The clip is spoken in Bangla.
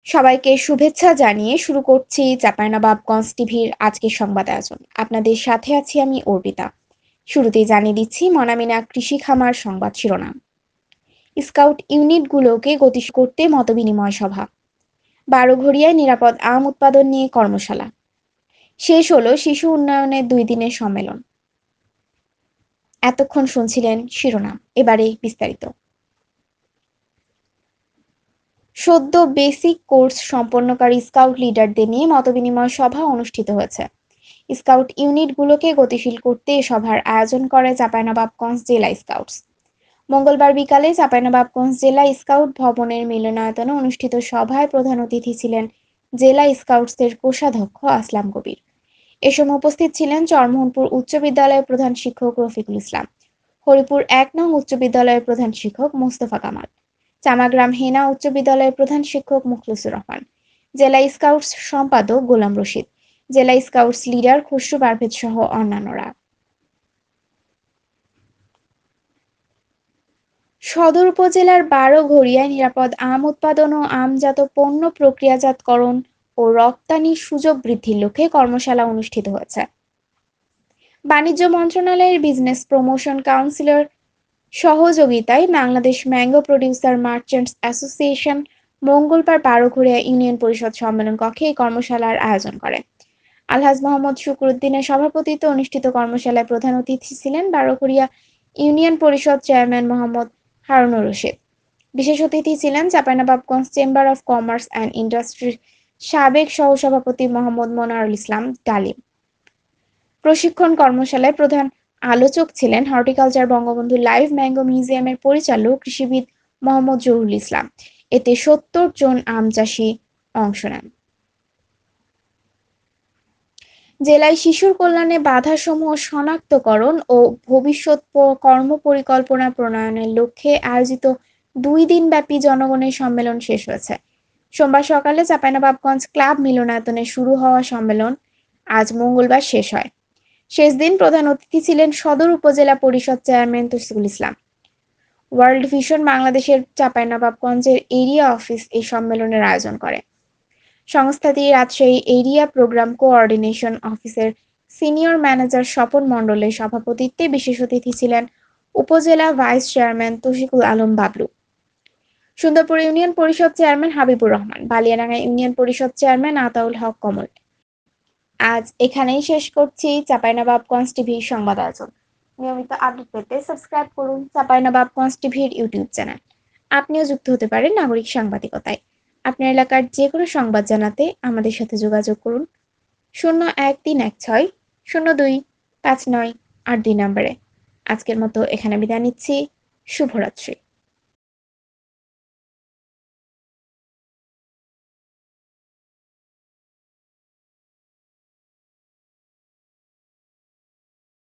সবাইকে শুভেচ্ছা জানিয়ে শুরু করছি চাঁপাইনবাবগঞ্জ টিভির আজকের সংবাদ আয়োজন। আপনাদের সাথে আছি আমি অর্পিতা। শুরুতেই জানিয়ে দিচ্ছি মনামিনা কৃষি খামার সংবাদ শিরোনাম। স্কাউট ইউনিটগুলোকে গতিশীল করতে মতবিনিময় সভা। বারোঘড়িয়ায় নিরাপদ আম উৎপাদন নিয়ে কর্মশালা। শেষ হলো শিশু উন্নয়নের 2 দিনের সম্মেলন। এতক্ষণ শুনছিলেন শিরোনাম, এবারে বিস্তারিত। সদ্য বেসিক কোর্স সম্পন্নকারী স্কাউট লিডারদের নিয়ে মতবিনিময় সভা অনুষ্ঠিত হয়েছে। স্কাউট ইউনিটগুলোকে গতিশীল করতে এ সভার আয়োজন করে চাঁপাইনবাবগঞ্জ জেলা স্কাউটস। মঙ্গলবার বিকালে চাঁপাইনবাবগঞ্জ জেলা স্কাউট ভবনের মিলনায়তনে অনুষ্ঠিত সভায় প্রধান অতিথি ছিলেন জেলা স্কাউটসের কোষাধ্যক্ষ আসলাম কবির। এ সময় উপস্থিত ছিলেন চরমোহনপুর উচ্চ বিদ্যালয়ের প্রধান শিক্ষক রফিকুল ইসলাম, হরিপুর 1 নং উচ্চ বিদ্যালয়ের প্রধান শিক্ষক মোস্তফা কামাল, চামাগ্রাম হেনা উচ্চ বিদ্যালয়ের প্রধান শিক্ষক মুখলিসুর রহমান, জেলা স্কাউটস সম্পাদক গোলাম রশিদ, জেলা স্কাউটস লিডার খসরু পারভেজ সহ অন্যান্যরা। সদর উপজেলার বারোঘড়িয়ায় নিরাপদ আম উৎপাদন ও আমজাত পণ্য প্রক্রিয়াজাতকরণ ও রপ্তানির সুযোগ বৃদ্ধির লক্ষ্যে কর্মশালা অনুষ্ঠিত হয়েছে। বাণিজ্য মন্ত্রণালয়ের বিজনেস প্রমোশন কাউন্সিলের সহযোগিতায় Bangladesh mango producer merchants association মঙ্গলবার বারোঘড়িয়া ইউনিয়ন পরিষদ সম্মেলন কক্ষে এই কর্মশালার আয়োজন করে। আলহাজ মোহাম্মদ শুকরুদ্দিনের সভাপতিত্বে অনুষ্ঠিত কর্মশালায় প্রধান অতিথি ছিলেন বারোঘড়িয়া ইউনিয়ন পরিষদ চেয়ারম্যান মোহাম্মদ হারুনুর রশিদ। বিশেষ অতিথি ছিলেন Chapainawabganj chamber of commerce and ইন্ডাস্ট্রির সাবেক সহসভাপতি মোহাম্মদ মনোয়ারুল ইসলাম ডালিম। প্রশিক্ষণ কর্মশালায় প্রধান আলোচক ছিলেন হর্টিকালচার বঙ্গবন্ধু লাইভ ম্যাঙ্গো মিউজিয়ামের পরিচালক কৃষিবিদ মোহাম্মদ জহুরুল ইসলাম। এতে 70 জন আম চাষি অংশ নেন। জেলায় শিশুর কল্যাণে বাধাসমূহ শনাক্তকরণ ও ভবিষ্যৎ কর্মপরিকল্পনা প্রণয়নের লক্ষ্যে আয়োজিত 2 দিনব্যাপী জনগণের সম্মেলন শেষ হয়েছে। সোমবার সকালে চাঁপাইনবাবগঞ্জ ক্লাব মিলনায়তনে শুরু হওয়া সম্মেলন আজ মঙ্গলবার শেষ হয়। শেষ দিন প্রধান অতিথি ছিলেন সদর উপজেলা পরিষদ chairman Tausiful Islam. World vision বাংলাদেশের চাঁপাইনবাবগঞ্জের এরিয়া অফিস এই সম্মেলনের আয়োজন করে। সংস্থাটি রাজশাহী এরিয়া প্রোগ্রাম কোঅর্ডিনেশন অফিসের সিনিয়র ম্যানেজার স্বপন মণ্ডলের সভাপতিত্বে বিশেষ অতিথি ছিলেন উপজেলা vice chairman Taushikul Alam Bablu, Sundarpur union পরিষদ চেয়ারম্যান হাবিবুর রহমান, বালিয়াডাঙ্গা ইউনিয়ন পরিষদ চেয়ারম্যান আতাউল হক কমল। আজ এখানেই শেষ করছি চাঁপাইনবাবগঞ্জ টিভির সংবাদ আয়োজন। নিয়মিত আপডেট পেতে সাবস্ক্রাইব করুন চাঁপাইনবাবগঞ্জ টিভির ইউটিউব চ্যানেল। আপনিও যুক্ত হতে পারেন নাগরিক সাংবাদিকতায়। আপনার এলাকার যে কোনো সংবাদ জানাতে আমাদের সাথে যোগাযোগ করুন 01316 025982 নম্বরে। আজকের মতো এখানে বিদায় নিচ্ছি। শুভরাত্রি।